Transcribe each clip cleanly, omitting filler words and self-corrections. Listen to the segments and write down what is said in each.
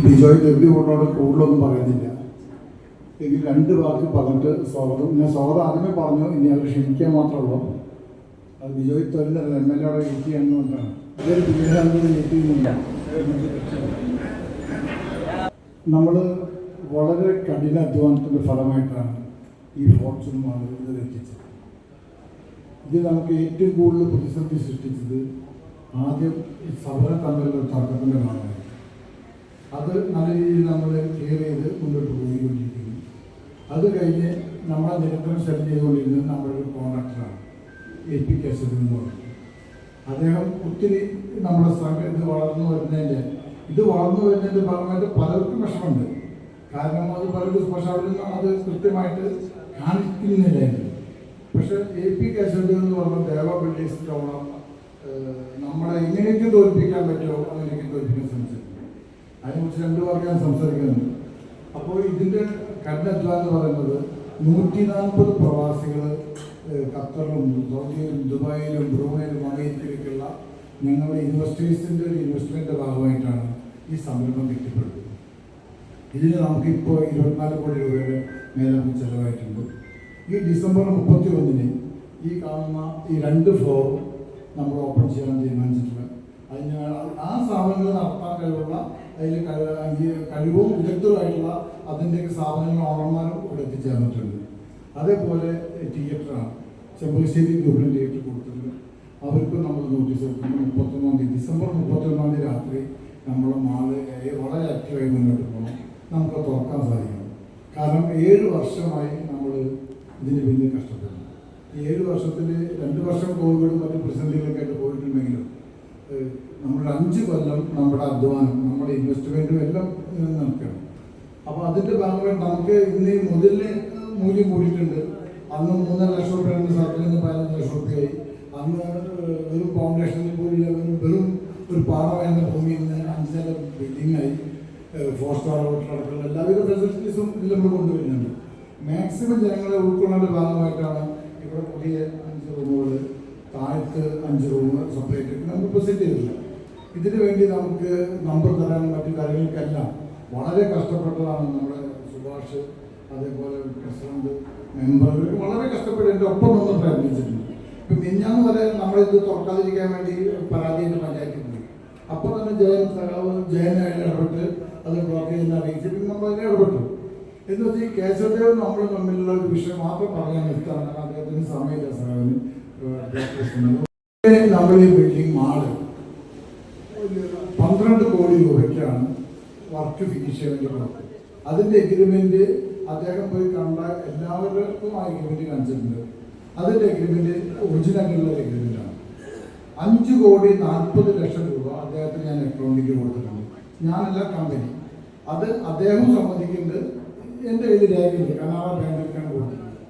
Bijoy debut കൊണ്ടോട് കൂടുതലൊന്നും പറയുന്നില്ല. എനിക്ക് രണ്ട് വാക്ക് പറഞ്ഞിട്ട് സ്വാഗതം. ഞാൻ സ്വാഗതം ആദ്യമേ പറഞ്ഞു, ഇനി അവർ ക്ഷണിക്കാൻ മാത്രമുള്ളൂ. അത് ബിജോയ് തൊഴിലല്ല, എം എൽ എയുടെ വെയിറ്റ് ചെയ്യാമെന്നുകൊണ്ടാണ്. ഇതൊരു ബിജോയുടെ വെയിറ്റ് ചെയ്യുന്നില്ല. നമ്മൾ വളരെ കഠിന അധ്വാനത്തിൻ്റെ ഫലമായിട്ടാണ് ഈ ഫോർച്യൂൺ മാർക്കറ്റ് ഇതിലെത്തിച്ചത്. ഇത് നമുക്ക് ഏറ്റവും കൂടുതൽ പ്രതിസന്ധി സൃഷ്ടിച്ചത് ആദ്യം സമരം തമ്മിലുള്ള തർക്കത്തിൻ്റെ ഭാഗമായി. അത് നല്ല രീതിയിൽ നമ്മൾ ക്ലിയർ ചെയ്ത് മുന്നോട്ട് പോയിക്കൊണ്ടിരിക്കുന്നു. അത് കഴിഞ്ഞ് നമ്മളെ നിരന്തരം സെറ്റ് ചെയ്തുകൊണ്ടിരുന്നത് നമ്മുടെ ഒരു കോൺട്രാക്ടറാണ്, AP കേസരി എന്ന് പറഞ്ഞു. അദ്ദേഹം ഒത്തിരി നമ്മുടെ ഇത് വളർന്നു വരുന്നതിൻ്റെ ഭാഗമായിട്ട് പലർക്കും വിഷമമുണ്ട്. കാരണം അത് പലരും പക്ഷെ അവരൊന്നും അത് കൃത്യമായിട്ട് കാണിക്കുന്നില്ലായിരുന്നു. പക്ഷെ AP കേസരി എന്ന് പറഞ്ഞ ദേവ ബിൽഡേഴ്സിൻ്റെ ഓണം നമ്മളെ എങ്ങനെയൊക്കെ തോൽപ്പിക്കാൻ പറ്റുമോ അങ്ങനെയൊക്കെ തോൽപ്പിക്കാൻ ശ്രമിച്ചിട്ടുണ്ട്. അതിനെക്കുറിച്ച് രണ്ട് വാക്ക് ഞാൻ സംസാരിക്കുന്നുണ്ട്. അപ്പോൾ ഇതിൻ്റെ കഠിനാധ്വാനം എന്ന് പറയുന്നത് 140 പ്രവാസികൾ ഖത്തറിലും സൗദിയിലും ദുബായിലും ബ്രൂണയിലും അമേരിക്കയിലേക്കുള്ള ഞങ്ങളുടെ ഇൻവെസ്റ്റേഴ്സിൻ്റെ ഒരു ഇൻവെസ്റ്റ്മെൻറ്റിൻ്റെ ഭാഗമായിട്ടാണ് ഈ സംരംഭം കെട്ടിപ്പടുന്നത്. ഇതിന് നമുക്കിപ്പോൾ 24 കോടി രൂപയുടെ മേലെ നമുക്ക് ചിലവായിട്ടുണ്ട്. ഈ ഡിസംബർ 31 ഈ കാണുന്ന ഈ 2 ഫ്ലോർ നമ്മൾ ഓപ്പൺ ചെയ്യാൻ തീരുമാനിച്ചിട്ടുള്ളത്. അതിന് ആ സ്ഥാപനങ്ങൾ നടത്താൻ കഴിവുള്ള അതിൽ കഴിവും വിദഗ്ധരുമായിട്ടുള്ള അതിൻ്റെയൊക്കെ സ്ഥാപനങ്ങൾ ഓണർമാരും ഇവിടെ എത്തിച്ചേർന്നിട്ടുണ്ട്. അതേപോലെ തിയേറ്ററാണ് ചെമ്പശ്ശേരി ഗ്രൂപ്പിന് തിയേറ്റർ കൊടുത്തിട്ടുണ്ട്. അവർക്കും നമ്മൾ നോട്ടീസ് കൊടുക്കുന്നത് 31 ഡിസംബർ 31 രാത്രി നമ്മുടെ മാള് വളരെ ആക്റ്റീവായി മുന്നോട്ട് പോകണം, നമുക്ക് തുറക്കാൻ സാധിക്കണം. കാരണം 7 വർഷമായി നമ്മൾ ഇതിന് പിന്നിൽ കഷ്ടപ്പെടുന്നു. ഈ 7 വർഷത്തിൽ 2 വർഷം കോവിഡും മറ്റു പ്രതിസന്ധികളൊക്കെ ആയിട്ട് പോയിട്ടുണ്ടെങ്കിലും നമ്മുടെ 5 കൊല്ലം നമ്മുടെ അധ്വാനം, നമ്മുടെ ഇൻവെസ്റ്റ്മെൻറ്റും എല്ലാം നടക്കണം. അപ്പോൾ അതിൻ്റെ ഭാഗമായി നമുക്ക് ഇന്ന് മുതലിന് മൂല്യം കൂടിയിട്ടുണ്ട്. അന്ന് 3.5 ലക്ഷം രൂപ സർക്കാരിൽ നിന്ന് 15 ലക്ഷം രൂപയായി. അന്ന് വെറും ഫൗണ്ടേഷനിൽ പോയില്ല, വെറും ഒരു പാടമായിരുന്ന ഭൂമിയിൽ നിന്ന് 5 നില ബിൽഡിങ്ങായി. 4 സ്റ്റാർ ഹോട്ടൽ അടക്കമുള്ള എല്ലാവിധ ഫെസിലിറ്റീസും ഇതിൽ നമ്മൾ കൊണ്ടുവരുന്നുണ്ട്. മാക്സിമം ജനങ്ങളെ ഉൾക്കൊള്ളേണ്ട ഭാഗമായിട്ടാണ് ഇവിടെ പുതിയ 5 റൂമുകൾ, താഴത്ത് 5 റൂം സെപ്പറേറ്റ് നമുക്ക് സെറ്റ് ചെയ്തിട്ടില്ല. ഇതിനു വേണ്ടി നമുക്ക് നമ്പർ തരാനും മറ്റു കാര്യങ്ങൾക്കെല്ലാം വളരെ കഷ്ടപ്പെട്ടതാണ് നമ്മുടെ സുഭാഷ്, അതേപോലെ പ്രസിഡന്റ്, മെമ്പർ വളരെ കഷ്ടപ്പെട്ട് എൻ്റെ ഒപ്പം നിന്ന് പ്രയത്നിച്ചിട്ടുണ്ട്. ഇപ്പം മിഞ്ഞാന്ന് വരെ നമ്മളിത് തുറക്കാതിരിക്കാൻ വേണ്ടി പരാതിയുടെ പഞ്ചായത്തിൽ പോയി. അപ്പോൾ തന്നെ ജയനായിട്ട് ഇടപെട്ട് അത് ബ്ലോക്ക് ചെയ്യുന്ന അറിയിച്ചിട്ട് നമ്മളതിനെ ഇടപെട്ടു. എന്ന് വെച്ചാൽ ഈ കേശവദേവ് നമ്മൾ തമ്മിലുള്ള ഒരു വിഷയം മാത്രം പറയാൻ നിർത്താൻ അദ്ദേഹത്തിന് സമയമില്ല. സഹാവിന് നമ്മൾ ഈ ബിൽഡിംഗ് മാള് 12 കോടി രൂപയ്ക്കാണ് വർക്ക് ഫിനിഷ് ചെയ്യാൻ വേണ്ടി കൊടുത്തത്. അതിൻ്റെ എഗ്രിമെൻറ്റ് അദ്ദേഹം പോയി കണ്ട എല്ലാവർക്കും ആ എഗ്രിമെൻറ്റ് കാണിച്ചിട്ടുണ്ട്. അതിൻ്റെ എഗ്രിമെൻറ്റ് ഒറിജിനലുള്ള എഗ്രിമെൻറ്റാണ്. 5,40,00,000 രൂപ അദ്ദേഹത്തിന് ഞാൻ അക്കൗണ്ടിലേക്ക് കൊടുത്തിട്ടുണ്ട്. ഞാനല്ല, കമ്പനി. അത് അദ്ദേഹം സമ്മതിക്കുന്നുണ്ട്, എൻ്റെ കയ്യിൽ രേഖയില്ല, കർണാടക ബാങ്കിലേക്കാണ് കൊടുത്തിട്ടുണ്ട്.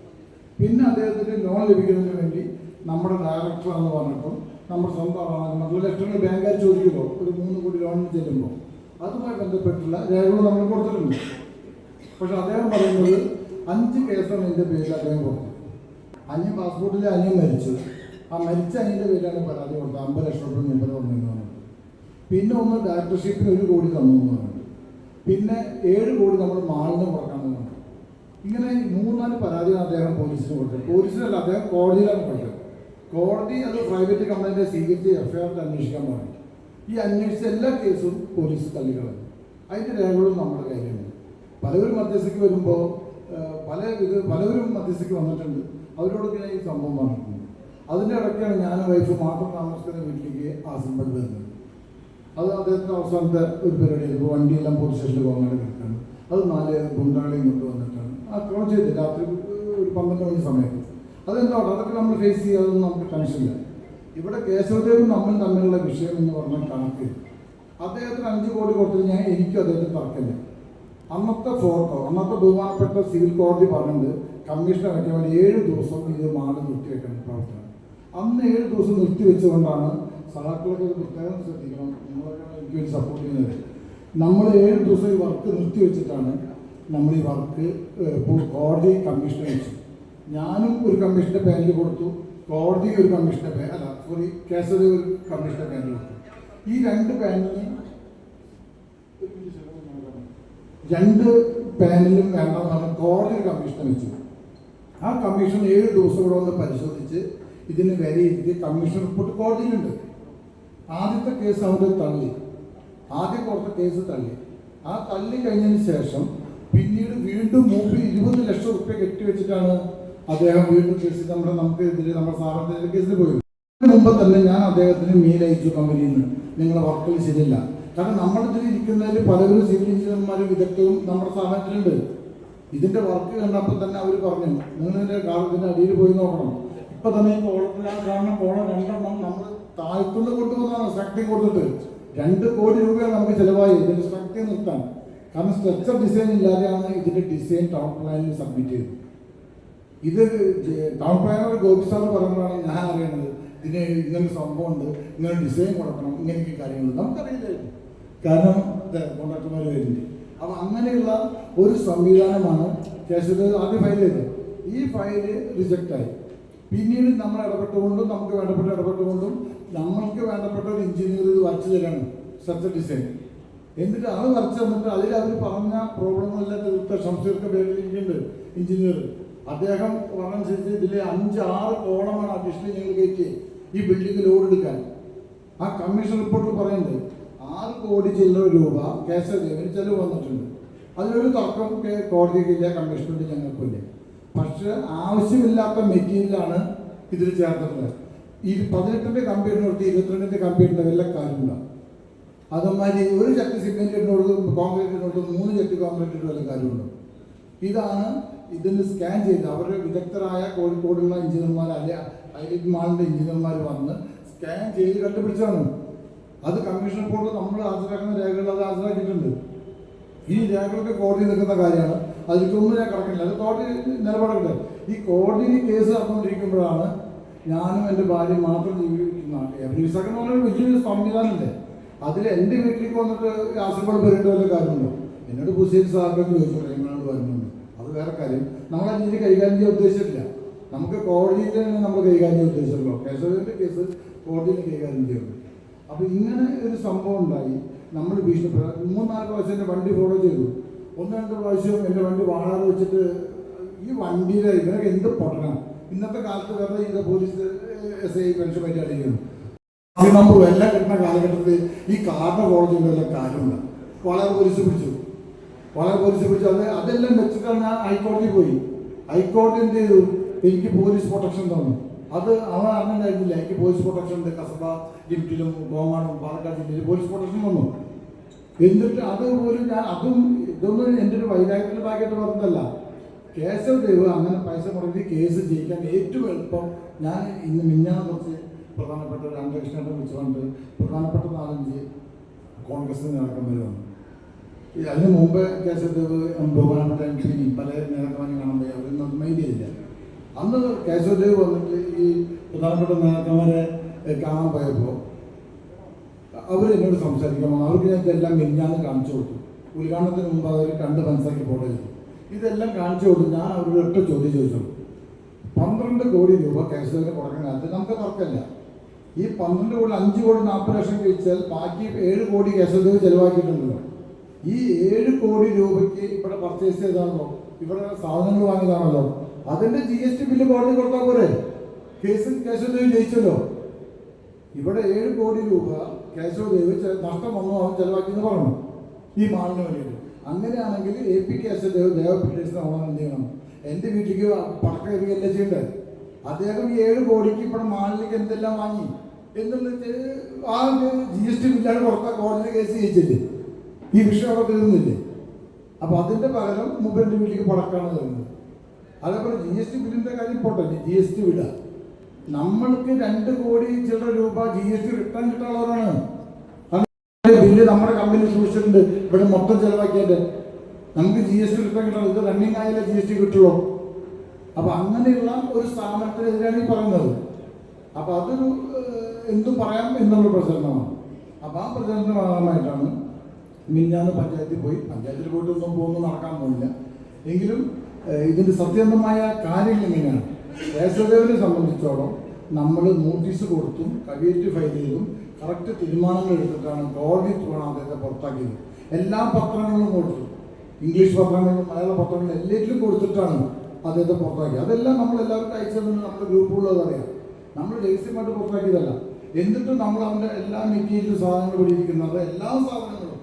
പിന്നെ അദ്ദേഹത്തിന് ലോൺ ലഭിക്കുന്നതിന് വേണ്ടി നമ്മുടെ ഡയറക്ടർ എന്ന് പറഞ്ഞപ്പോൾ നമ്മുടെ സ്വന്തം മറ്റുള്ള ലക്ഷങ്ങൾ ബാങ്കുകാർ ചോദിക്കുമല്ലോ, ഒരു 3 കോടി ലോണിന് ചെല്ലുമ്പോൾ അതുമായി ബന്ധപ്പെട്ടുള്ള രേഖകൾ നമ്മൾ കൊടുത്തിട്ടുണ്ട്. പക്ഷെ അദ്ദേഹം പറയുന്നത് 5 കേസാണ് എൻ്റെ പേരിൽ അദ്ദേഹം കൊടുത്തത്. അന്യം പാസ്പോർട്ടിൽ അന്യം മരിച്ചു. ആ മരിച്ച അന്യൻ്റെ പേരിലാണ് പരാതി കൊടുത്തത്. 50 ലക്ഷം രൂപ മുമ്പ് തന്നെന്ന് പറഞ്ഞത്. പിന്നെ ഒന്ന് ഡയറക്ടർഷിപ്പിന് 1 കോടി തന്നു എന്ന് പറഞ്ഞത്. പിന്നെ 7 കോടി നമ്മൾ മാളിന് കൊടുക്കാമെന്ന് പറഞ്ഞു. ഇങ്ങനെ 3-4 പരാതികൾ അദ്ദേഹം പോലീസിന് കൊടുത്തത്. പോലീസിനല്ല, അദ്ദേഹം കോടതിയിലാണ് കൊടുത്തത്. കോടതി അത് പ്രൈവറ്റ് കമ്പനിയെ സ്വീകരിച്ച് FIR അന്വേഷിക്കാൻ പറഞ്ഞു. ഈ അന്വേഷിച്ച എല്ലാ കേസും പോലീസ് തള്ളിക്കളഞ്ഞു. അതിൻ്റെ രേഖകളും നമ്മുടെ കയ്യിലുണ്ട്. പലവരും മധ്യസ്ഥയ്ക്ക് വരുമ്പോൾ പലവരും മധ്യസ്ഥയ്ക്ക് വന്നിട്ടുണ്ട്. അവരോടൊക്കെ ഞാൻ ഈ സംഭവം പറഞ്ഞിട്ടുണ്ട്. അതിൻ്റെ ഇടയ്ക്കാണ് ഞാൻ വൈഫ് മാത്രം താമസിക്കുന്ന വീട്ടിലേക്ക് ആസംബൾ വരുന്നത്. അത് അദ്ദേഹത്തിൻ്റെ അവസാനത്തെ ഒരു പരിപാടിയാണ്. ഇപ്പോൾ വണ്ടിയെല്ലാം പോലീസ് സ്റ്റേഷനിൽ പോകാൻ കിടക്കുകയാണ്. അത് 4 ഗുണ്ടാളെയും കൊണ്ടുവന്നിട്ടാണ് ആക്രമണം ചെയ്തത്. രാത്രി ഒരു 12 മണി സമയത്ത്. അതെന്താണ്, അതൊക്കെ നമ്മൾ ഫേസ് ചെയ്യാതൊന്നും നമുക്ക് ടെൻഷനില്ല. ഇവിടെ കേശവദേവും തമ്മിലുള്ള വിഷയം എന്ന് പറഞ്ഞാൽ കണക്ക്. അദ്ദേഹത്തിന് 5 കോടി കൊടുത്തത് എനിക്കും അദ്ദേഹത്തിന് തർക്കമില്ല. അന്നത്തെ ബഹുമാനപ്പെട്ട സിവിൽ കോടതി പറഞ്ഞത് കമ്മീഷനെ വയ്ക്കാൻ വേണ്ടി 7 ദിവസം ഇത് മാറി നിർത്തിവെക്കണം പ്രവർത്തനം. അന്ന് 7 ദിവസം നിർത്തിവെച്ചുകൊണ്ടാണ് സഹാക്കളൊക്കെ പ്രത്യേകം ശ്രദ്ധിക്കണം, നിങ്ങളൊക്കെ എനിക്ക് വേണ്ടി സപ്പോർട്ട് ചെയ്യുന്നത്. നമ്മൾ 7 ദിവസം ഈ വർക്ക് നിർത്തിവെച്ചിട്ടാണ് നമ്മൾ ഈ വർക്ക് കോടതി കമ്മീഷനെ വെച്ചു. ഞാനും ഒരു കമ്മീഷൻ്റെ പേരിൽ കൊടുത്തു, കോടതി ഒരു കമ്മീഷൻ്റെ കേസരി ഒരു കമ്മീഷൻ്റെ പേരിൽ കൊടുത്തു. ഈ 2 പാനലിന് 2 പാനലും വേണമെന്നാണ് കോടതി കമ്മീഷനെ വെച്ചു. ആ കമ്മീഷൻ 7 ദിവസം കൂടെ ഒന്ന് പരിശോധിച്ച് ഇതിന് വിലയിരുത്തി കമ്മീഷൻ റിപ്പോർട്ട് കോടതിയിലുണ്ട്. ആദ്യത്തെ കേസ് അവർ തള്ളി, ആദ്യം കൊടുത്ത കേസ് തള്ളി. ആ തള്ളി കഴിഞ്ഞതിന് ശേഷം പിന്നീട് വീണ്ടും 20 ലക്ഷം റുപ്യ കെട്ടിവെച്ചിട്ടാണ് അദ്ദേഹം വീണ്ടും കേസ് നമുക്ക് എതിരെ നമ്മുടെ സ്ഥാപനത്തിൻ്റെ കേസിൽ പോയത്. അതിന് മുമ്പ് തന്നെ ഞാൻ അദ്ദേഹത്തിന് മെയിൽ അയച്ചു കമ്പനിയിൽ നിന്ന്, നിങ്ങളുടെ വർക്കുകൾ ശരിയല്ല. കാരണം നമ്മളിതിൽ ഇരിക്കുന്നതിൽ പലരും സിവിൽ എഞ്ചിനീയർമാരും വിദഗ്ധവും നമ്മുടെ സ്ഥാപനത്തിലുണ്ട്. ഇതിൻ്റെ വർക്ക് കണ്ടപ്പോൾ തന്നെ അവർ പറഞ്ഞു, നിങ്ങളിതിൻ്റെ ഇതിൻ്റെ അടിയിൽ പോയി നോക്കണം. ഇപ്പം തന്നെ ഈ കോളത്തിലാണ് കാണുന്ന കോളം 2 നമ്മൾ താഴ്ത്തുനിന്ന് കൊണ്ടുപോകുന്നതാണ് സ്ട്രക്ചറിങ് കൊടുത്തിട്ട് 2 കോടി രൂപയാണ് നമുക്ക് ചിലവായി ഇതിൻ്റെ സ്ട്രക്ചർ നിർത്താൻ. കാരണം സ്ട്രക്ചർ ഡിസൈൻ ഇല്ലാതെയാണ് ഇതിൻ്റെ ഡിസൈൻ ടൗൺ പ്ലാനിൽ സബ്മിറ്റ് ചെയ്തത്. ഇത് ടൗൺ പ്ലാനർ ഗോപി സാർ പറയുമ്പോഴാണ് ഞാൻ അറിയുന്നത് ഇതിന് ഇങ്ങനെ സംഭവം ഉണ്ട്, ഇങ്ങനെ ഡിസൈൻ കൊടുക്കണം, ഇങ്ങനെയൊക്കെ കാര്യങ്ങൾ നമുക്കറിയില്ലായിരുന്നു. കാരണം കോൺട്രാക്ടർമാർ വരുന്നുണ്ട്. അപ്പം അങ്ങനെയുള്ള ഒരു സംവിധാനമാണ് കേസ് ആദ്യം ഫയൽ ചെയ്തത്. ഈ ഫയല് റിജക്റ്റായി. പിന്നീട് നമ്മൾ ഇടപെട്ടുകൊണ്ടും നമുക്ക് ഇടപെട്ടുകൊണ്ടും നമ്മൾക്ക് വേണ്ടപ്പെട്ട ഒരു എഞ്ചിനീയർ ഇത് വരച്ചു തരാണ് സ്ട്രക്ചർ ഡിസൈൻ. എന്നിട്ട് അത് വരച്ച് തന്നിട്ട് അതിൽ അവർ പറഞ്ഞ പ്രോബ്ലങ്ങളെല്ലാം തീർത്ത ഷംസീർക്ക് പേരിലിരിക്കുന്നുണ്ട് എഞ്ചിനീയർ. അദ്ദേഹം പറഞ്ഞനുസരിച്ച് ഇതിൽ 5-6 കോളമാണ് അഡീഷണൽ ഞങ്ങൾ കയറ്റി ഈ ബിൽഡിംഗ് ലോഡ് എടുക്കാൻ. ആ കമ്മീഷൻ റിപ്പോർട്ടിൽ പറയുന്നത് 6 കോടി ചില്ലറ രൂപ കേസരിന് ചെലവ് വന്നിട്ടുണ്ട്. അതിലൊരു തർക്കം കോടതിക്കില്ല, കമ്മീഷനുണ്ട്, ഞങ്ങൾക്കില്ല. പക്ഷെ ആവശ്യമില്ലാത്ത മെറ്റീരിയലാണ് ഇതിൽ ചേർത്തിട്ടുള്ളത്. ഈ 18ന്റെ കമ്പ്യൂട്ടർ നിർത്തി 22ന്റെ കമ്പ്യൂട്ടറിൻ്റെ വല്ല കാര്യമുണ്ടാകും. അതുമാതിരി ഒരു ചട്ടി സിമെന്റ് ഇടുന്നോട് കോൺക്രീറ്റ് ഇടുന്നോട് 3 ചട്ടി കോൺക്രീറ്റ് ഇട്ട് വല്ല കാര്യമുണ്ടോ? ഇതാണ് ഇതിന് സ്കാൻ ചെയ്ത് അവരുടെ വിദഗ്ധരായ കോഴിക്കോടുള്ള എഞ്ചിനീയർമാർ അല്ലെ ഹൈലൈറ്റ് മാളിൻ്റെ എഞ്ചിനീയർമാർ വന്ന് സ്കാൻ ചെയ്ത് കണ്ടുപിടിച്ചതാണ്. അത് കമ്മീഷൻ റിപ്പോർട്ട് നമ്മൾ ഹാജരാക്കുന്ന രേഖകൾ അത് ഹാജരാക്കിയിട്ടുണ്ട്. ഈ രേഖകളൊക്കെ കോടതി നിൽക്കുന്ന കാര്യമാണ്. അതിലേക്കൊന്നും ഞാൻ കിടക്കുന്നില്ല, അത് കോടതി നിലപാടുണ്ട്. ഈ കോടതിയിൽ കേസ് നടന്നുകൊണ്ടിരിക്കുമ്പോഴാണ് ഞാനും എൻ്റെ ഭാര്യ മാത്രം ജീവിക്കുന്ന എവരീസൊക്കെ എന്ന് പറഞ്ഞാൽ വലിയൊരു സംവിധാനമല്ലേ. അതിൽ എൻ്റെ വീട്ടിലേക്ക് വന്നിട്ട് കാസർഗോഡ് വരേണ്ട വല്ല കാര്യമുണ്ടോ? എന്നോട് പുസേരി സാറിനൊക്കെ ചോദിച്ചു എങ്ങനെയാണ് വരുന്നത്. അത് വേറെ കാര്യം. നമ്മളെ രീതി കൈകാര്യം ചെയ്യാൻ ഉദ്ദേശിച്ചിട്ടില്ല. നമുക്ക് കോടതിയിൽ തന്നെ നമ്മൾ കൈകാര്യം ചെയ്യാൻ ഉദ്ദേശിച്ചല്ലോ. കേസരിൻ്റെ കേസ് കോടതിയിൽ കൈകാര്യം ചെയ്യുന്നു. അപ്പോൾ ഇങ്ങനെ ഒരു സംഭവം ഉണ്ടായി. നമ്മൾ ഭീഷണിപ്പെട്ട 3-4 പ്രാവശ്യം എൻ്റെ വണ്ടി ഫോളോ ചെയ്തു. 1-2 പ്രാവശ്യം എൻ്റെ വണ്ടി വാടക വെച്ചിട്ട് ഈ വണ്ടിയുടെ ഇവരൊക്കെ എന്ത് പൊട്ടണം. ഇന്നത്തെ കാലത്ത് വെറുതെ ചെയ്ത പോലീസ് SI പെൻഷൻ പറ്റി അടിക്കുന്നു. നമ്മൾ എല്ലാം കിട്ടുന്ന കാലഘട്ടത്തിൽ ഈ കാറിനെ ഫോളോ ചെയ്യുന്ന വല്ല കാര്യമില്ല. വളരെ പോലീസ് പിടിച്ചു. അതെല്ലാം വെച്ചിട്ടാണ് ഞാൻ ഹൈക്കോടതിയിൽ പോയി. ഹൈക്കോടതി എന്ത് ചെയ്തു? എനിക്ക് പോലീസ് പ്രൊട്ടക്ഷൻ തന്നു. അത് അവൻ അറിഞ്ഞിട്ടുണ്ടായിരുന്നില്ല. എനിക്ക് പോലീസ് പ്രൊട്ടക്ഷൻ ഉണ്ട്. കസബ ലിമിറ്റിലും ഗോമാണും പാലക്കാട് ജില്ലയിൽ പോലീസ് പ്രൊട്ടക്ഷൻ വന്നു. എന്നിട്ട് അതുപോലും ഞാൻ ഇതൊന്നും എൻ്റെ ഒരു വൈരാഗ്യത്തിൻ്റെ ഭാഗമായിട്ട് പറഞ്ഞതല്ല. കേശവ് ദേവ് അങ്ങനെ പൈസ മുടക്കി കേസ് ജയിക്കാൻ ഏറ്റവും എളുപ്പം ഞാൻ ഇന്ന് മിഞ്ഞാന്ന് കുറച്ച് പ്രധാനപ്പെട്ട ഒരു അന്വേഷണത്തെ വിളിച്ചുകൊണ്ട് പ്രധാനപ്പെട്ട 4-5 കോൺഗ്രസ് നേതാക്കന്മാർ വന്നു. അതിന് മുമ്പ് കേശവ് ദേവ് ബഹുമാനപ്പെട്ട MP പല നേതാക്കന്മാരും കാണാൻ പോയി. അവരൊന്നും മൈൻഡ് ചെയ്തില്ല. അന്ന് കേശവ് ദേവ് വന്നിട്ട് ഈ പ്രധാനപ്പെട്ട നേതാക്കന്മാരെ കാണാൻ പോയപ്പോൾ അവരെന്നോട് സംസാരിക്കാൻ വന്നു. അവർക്ക് ഞാൻ ഇതെല്ലാം മിഞ്ഞാന്ന് കാണിച്ചു കൊടുത്തു. ഉദ്ഘാടനത്തിന് മുമ്പ് അവർ 2 മനസ്സാക്കി ഫോട്ടോ ചെയ്തു. ഇതെല്ലാം കാണിച്ചു കൊടുത്തു. ഞാൻ അവരുടെ ഒറ്റ ചോദ്യം ചോദിച്ചോളൂ. 12 കോടി രൂപ കേശവന് കൊടുക്കുന്ന കാലത്ത് നമുക്ക് തർക്കമില്ല. ഈ 12 കോടി 5 കോടി 40 ലക്ഷം കഴിച്ചാൽ ബാക്കി 7 കോടി കേശവദേവ് ചെലവാക്കിയിട്ടുണ്ടല്ലോ. ഈ 7 കോടി രൂപയ്ക്ക് ഇവിടെ പർച്ചേസ് ചെയ്താണല്ലോ, ഇവിടെ സാധനങ്ങൾ വാങ്ങിയതാണല്ലോ. അതിൻ്റെ GST ബില്ല് കോടതി കൊടുത്താൽ പോരെ? കേസിൽ കേശവദേവ് ജയിച്ചല്ലോ. ഇവിടെ 7 കോടി രൂപ കേശവദേവ് നഷ്ടം വന്നു അവൻ ചെലവാക്കിയെന്ന് പറഞ്ഞു ഈ മാളിന് വേണ്ടിയിട്ട്. അങ്ങനെയാണെങ്കിൽ AP കേശവദേവ് ദേവപീഠേഴ്സിന് ഓണം എന്ത് ചെയ്യണം? എൻ്റെ വീട്ടിലേക്ക് പടക്കം എറിയല്ലേ ചെയ്യേണ്ടത്. അദ്ദേഹം ഈ 7 കോടിക്ക് ഇവിടെ മാളിലേക്ക് എന്തെല്ലാം വാങ്ങി എന്നുള്ളത് ആ GST ബില്ലാണ് പുറത്താൽ കോടതി കേസ് ജയിച്ചില്ലേ? ഈ വിഷയം അവിടെ തീർന്നില്ലേ? അപ്പോൾ അതിൻ്റെ പകരം മുമ്പെൻ്റെ വീട്ടിലേക്ക് പടക്കാണ് തരുന്നത്. അതേപോലെ GST ബില്ലിൻ്റെ കാര്യം പോട്ടെ, GST വിടുക. നമ്മൾക്ക് 2 കോടി ചില്ലറ രൂപ GST റിട്ടേൺ കിട്ടാനുള്ളവരാണ്. ബില്ല് നമ്മുടെ കമ്പനി സൂക്ഷിച്ചിട്ടുണ്ട്. ഇവിടെ മൊത്തം ചിലവാക്കിയത് നമുക്ക് GST റിട്ടേൺ കിട്ടണം. ഇത് റണ്ണിങ് ആയാലേ GST കിട്ടുള്ളൂ. അപ്പോൾ അങ്ങനെയുള്ള ഒരു സ്ഥാപനത്തിനെതിരാണ് ഈ പറയുന്നത്. അപ്പോൾ അതൊരു എന്തും പറയാം എന്നുള്ള പ്രചരണമാണ്. അപ്പോൾ ആ പ്രചരണത്തിൻ്റെ ഭാഗമായിട്ടാണ് മിഞ്ഞാന്ന് പഞ്ചായത്തിൽ പോയിട്ടൊന്നും നടക്കാൻ പോയില്ല. എങ്കിലും ഇതിൻ്റെ സത്യസന്ധമായ കാര്യങ്ങൾ ഇങ്ങനെയാണ്. കേശവദേവിനെ സംബന്ധിച്ചോളം നമ്മൾ നോട്ടീസ് കൊടുത്തും കവിയേറ്റ് ഫയൽ ചെയ്തും കറക്റ്റ് തീരുമാനങ്ങൾ എടുത്തിട്ടാണ് കോടതി ത്രൂവാണ് അദ്ദേഹത്തെ പുറത്താക്കിയത്. എല്ലാ പത്രങ്ങളിലും കൊടുത്തു, ഇംഗ്ലീഷ് പത്രങ്ങളിലും മലയാള പത്രങ്ങളിലും എല്ലാറ്റിലും കൊടുത്തിട്ടാണ് അദ്ദേഹത്തെ പുറത്താക്കി. അതെല്ലാം നമ്മളെല്ലാവർക്കും അയച്ചു തന്നെ നമ്മുടെ ഗ്രൂപ്പുള്ളത് അറിയാം. നമ്മൾ രഹസ്യമായിട്ട് പുറത്താക്കിയതല്ല. എന്നിട്ടും നമ്മൾ അവൻ്റെ എല്ലാ മെറ്റീരിയൽ സാധനങ്ങൾ പിടിയിരിക്കുന്നത് എല്ലാ സാധനങ്ങളും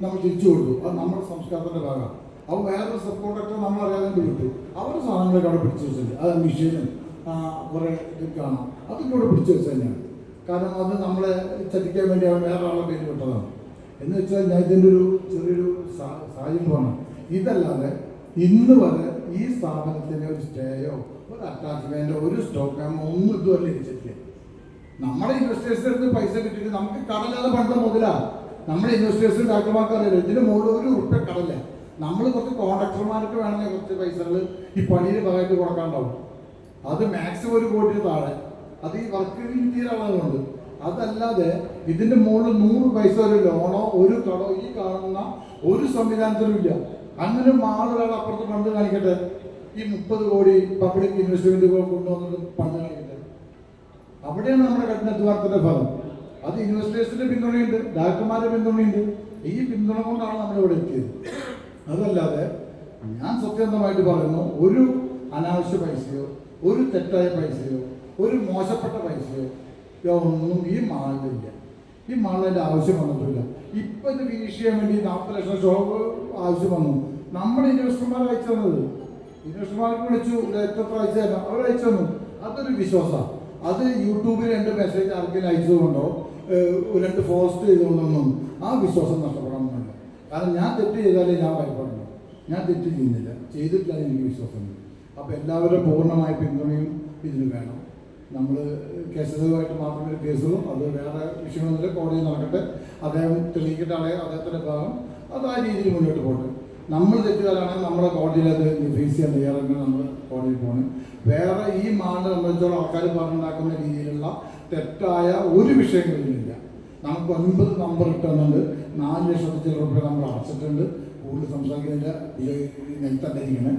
നമ്മൾ തിരിച്ചു കൊടുത്തു. അത് നമ്മുടെ സംസ്കാരത്തിൻ്റെ ഭാഗമാണ്. അപ്പോൾ വേറൊരു സബ് കോൺട്രാക്ടർ നമ്മളറിയാതെ വിട്ടു. അവരുടെ സാധനങ്ങളൊക്കെ അവിടെ പിടിച്ചു വെച്ചിട്ടുണ്ട്. അത് മെഷീനും കുറേ ഇത് കാണാം, അതൊക്കെ ഇവിടെ പിടിച്ചു വെച്ച് തന്നെയാണ്. കാരണം അത് നമ്മളെ ചതിക്കാൻ വേണ്ടി അവൻ വേറെ ആളെ പേര് വിട്ടതാണ്. എന്ന് വെച്ചാൽ ഞാൻ ഇതിൻ്റെ ഒരു ചെറിയൊരു സാഹചര്യമാണ്. ഇതല്ലാതെ ഇന്ന് വരെ ഈ സ്ഥാപനത്തിന് ഒരു സ്റ്റേയോ ഒരു അറ്റാച്ച്മെൻറ്റോ ഒരു സ്റ്റോക്ക് മെമ്മോ ഒന്നും ഇതുവരെ ലഭിച്ചിട്ടില്ല. നമ്മുടെ ഇൻവെസ്റ്റേഴ്സിന് അടുത്ത് പൈസ കിട്ടിയിട്ട് നമുക്ക് കടലാതെ പണ്ട മുതലാണ്. നമ്മുടെ ഇൻവെസ്റ്റേഴ്സിന് ഡോക്ടർമാർക്ക് അറിയില്ല ഇതിന് മുകളിൽ ഒരു ഉറുപ്പ്യ കടല്ല. നമ്മൾ കുറച്ച് കോൺട്രാക്ടർമാർക്ക് വേണമെങ്കിൽ കുറച്ച് പൈസകൾ ഈ പണിയുടെ ഭാഗമായിട്ട് കൊടുക്കാണ്ടാവും. അത് മാക്സിമം 1 കോടി താഴെ. അത് ഈ വർക്ക് തീരാളതുകൊണ്ട്. അതല്ലാതെ ഇതിൻ്റെ മുകളിൽ 100 പൈസ ഒരു ലോണോ ഒരു കടോ ഈ കാണുന്ന ഒരു സംവിധാനത്തിലും ഇല്ല. അങ്ങനെ മാളൊരാൾ അപ്പുറത്ത് ഫണ്ട് കാണിക്കട്ടെ, ഈ 30 കോടി പബ്ലിക് ഇൻവെസ്റ്റ്മെന്റ് കൊണ്ടുവന്നിട്ട് ഫണ്ട് കാണിക്കട്ടെ. അവിടെയാണ് നമ്മുടെ കഠിനാധ്വാനത്തിന്റെ ഫലം. അത് ഇൻവെസ്റ്റേഴ്സിന്റെ പിന്തുണയുണ്ട്, ഡയറക്ടർമാരുടെ പിന്തുണയുണ്ട്. ഈ പിന്തുണ കൊണ്ടാണ് നമ്മളിവിടെ എത്തിയത്. അതല്ലാതെ ഞാൻ സത്യസന്ധമായിട്ട് പറയുന്നു, ഒരു അനാവശ്യ പൈസയോ ഒരു തെറ്റായ പൈസയോ ഒരു മോശപ്പെട്ട പൈസയോ ഒന്നും ഈ മാളിലില്ല. ഈ മാളിൻ്റെ ആവശ്യം വന്നിട്ടില്ല. ഇപ്പം ഇത് ഫിനിഷ് ചെയ്യാൻ വേണ്ടി 40 ലക്ഷം ഷോപ്പ് ആവശ്യം വന്നു. നമ്മുടെ ഇൻവെസ്റ്റർമാർ അയച്ചു തന്നത്, ഇൻവെസ്റ്റർമാർക്ക് വിളിച്ചു എത്ര അയച്ചു തരാം, അവർ അയച്ചു തന്നു. അതൊരു വിശ്വാസമാണ്. അത് യൂട്യൂബിൽ 2 മെസ്സേജ് ആർക്കെങ്കിലും അയച്ചതുകൊണ്ടോ 2 പോസ്റ്റ് ചെയ്തുകൊണ്ടൊന്നും ആ വിശ്വാസം നഷ്ടപ്പെടാമെന്നില്ല. കാരണം ഞാൻ തെറ്റ് ചെയ്താലേ ഞാൻ ഭയപ്പെടുന്നു. ഞാൻ തെറ്റ് ചെയ്യുന്നില്ല, ചെയ്തിട്ടില്ല എനിക്ക് വിശ്വാസമുണ്ട്. അപ്പോൾ എല്ലാവരും പൂർണ്ണമായ പിന്തുണയും ഇതിന് വേണം. നമ്മൾ കേസുമായിട്ട് മാത്രമേ കേസുകളും അത് വേറെ വിഷയമൊന്നുമില്ല, കോടതി നടക്കട്ടെ, അദ്ദേഹം തെളിയിക്കട്ടെ, അദ്ദേഹത്തിൻ്റെ ഭാഗം അത് ആ രീതിയിൽ മുന്നോട്ട് പോകട്ടെ. നമ്മൾ തെറ്റുകാരാണെങ്കിൽ നമ്മളെ കോടതിയിൽ അത് ഫേസ് ചെയ്യാൻ തയ്യാറെങ്കിൽ നമ്മൾ കോടതിയിൽ പോകണം. വേറെ ഈ മാളിനെ സംബന്ധിച്ചോളം ആൾക്കാർ പറഞ്ഞുണ്ടാക്കുന്ന രീതിയിലുള്ള തെറ്റായ ഒരു വിഷയങ്ങളിലില്ല. നമുക്ക് 9 നമ്പർ ഇട്ടുന്നുണ്ട്, 4 ലക്ഷത്തിൽ ചില രൂപ നമ്മൾ അടച്ചിട്ടുണ്ട്. കൂടുതൽ സംസാരിക്കുന്നതിൻ്റെ നെൽത്തണ്ടിരിക്കണേ.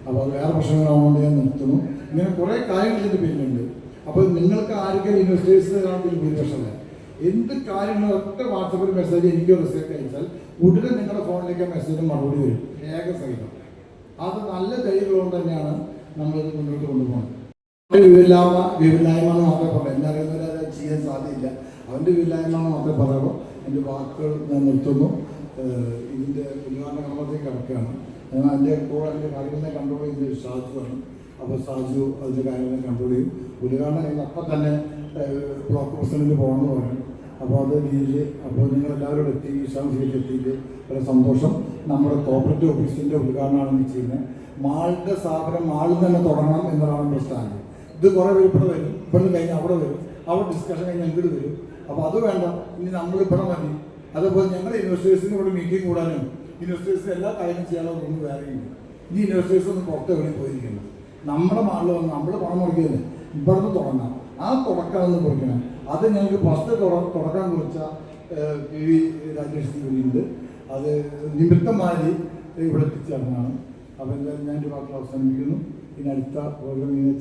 അപ്പോൾ അത് വേറെ പ്രശ്നങ്ങളാവുകൊണ്ട് ഞാൻ നിർത്തുന്നു. ഇങ്ങനെ കുറേ കാര്യങ്ങൾ ഇതിൻ്റെ പേരിലുണ്ട്. അപ്പോൾ നിങ്ങൾക്ക് ആർക്കും ഇൻവെസ്റ്റേഴ്സ് കാണുമ്പോൾ ഭൂരിപക്ഷമല്ല, എന്ത് കാര്യങ്ങളും ഒറ്റ വാട്സപ്പിൽ മെസ്സേജ് എനിക്കോ റിസീവ് അയച്ചാൽ ഉടനെ നിങ്ങളുടെ ഫോണിലേക്ക് മെസ്സേജ് മറുപടി വരും, രേഖ സഹിതം. അത് നല്ല ധൈര്യമുള്ളത് തന്നെയാണ് നമ്മളിത് മുന്നോട്ട് കൊണ്ടുപോകുന്നത്. വിവരില്ലായ്മ എന്ന് മാത്രമേ പറയാം, എന്നെ അറിയുന്നവരെ അത് ചെയ്യാൻ സാധ്യതയില്ല. അവൻ്റെ വിവരില്ലായ്മ എന്ന് മാത്രമേ പറയുമ്പോൾ എൻ്റെ വാക്കുകൾ ഞാൻ നിർത്തുന്നു. ഇതിൻ്റെ ഉദ്ഘാടന കർമ്മത്തേക്ക് കിടക്കുകയാണ്. എൻ്റെ ഇപ്പോൾ എൻ്റെ കാര്യങ്ങളെ കൺട്രോൾ ചെയ്യുന്നത് സാജുവാണ്. അപ്പോൾ സാജു അതിൻ്റെ കാര്യങ്ങളെ കൺട്രോൾ ചെയ്യും. ഉദ്ഘാടനം കഴിഞ്ഞ് അപ്പം തന്നെ ബ്ലോക്ക് പ്രസിഡൻറ്റ് പോകണമെന്ന് പറയും. അപ്പോൾ അത് രീതിയിൽ അപ്പോൾ നിങ്ങളെല്ലാവരും എത്തി, വിശ്രാമത്തിലേക്ക് എത്തിയിട്ട് വളരെ സന്തോഷം. നമ്മുടെ കോപ്പറേറ്റീവ് ഓഫീസിൻ്റെ ഉദ്ഘാടനമാണ് ചെയ്യുന്നത്. മാളിൻ്റെ സ്ഥാപനം മാളിൽ തന്നെ തുടങ്ങണം എന്നതാണ് നമ്മുടെ സ്റ്റാൻഡ്. ഇത് കുറേ പേര് ഇവിടെ വരും, ഇവിടെ കഴിഞ്ഞ് അവിടെ വരും, അവിടെ ഡിസ്കഷൻ കഴിഞ്ഞ് ഇങ്ങോട്ട് വരും. അപ്പോൾ അത് വേണ്ട, ഇനി നമ്മളിവിടെ മതി. അതുപോലെ ഞങ്ങൾ ഇൻവെസ്റ്റേഴ്സിന് ഇവിടെ മീറ്റിംഗ് കൂടാനും ഇൻവെസ്റ്റേഴ്സിന് എല്ലാ കാര്യങ്ങളും ചെയ്യാനുള്ള ഒന്നും വേറെയുണ്ട്. ഈ ഇൻവെസ്റ്റേഴ്സ് ഒന്ന് പുറത്ത് എവിടെ പോയിരിക്കണം. നമ്മുടെ മാളിൽ വന്ന് നമ്മൾ പണം മുടക്കിയതല്ലേ, ഇവിടുന്ന് തുടങ്ങാം. ആ തുടക്കമെന്ന് കുറിക്കണം. അത് ഞങ്ങൾക്ക് ഫസ്റ്റ് തുടക്കം കുറിച്ച പി വി രാജേഷ് ഉണ്ട്. അത് നിമിത്തമായി ഇവിടെ എത്തിച്ചേർന്നതാണ്. അപ്പോൾ എന്തായാലും ഞാൻ ഒരു വാക്കുകൾ അവസാനിപ്പിക്കുന്നു. ഇനി അടുത്ത പ്രോഗ്രാമിനെ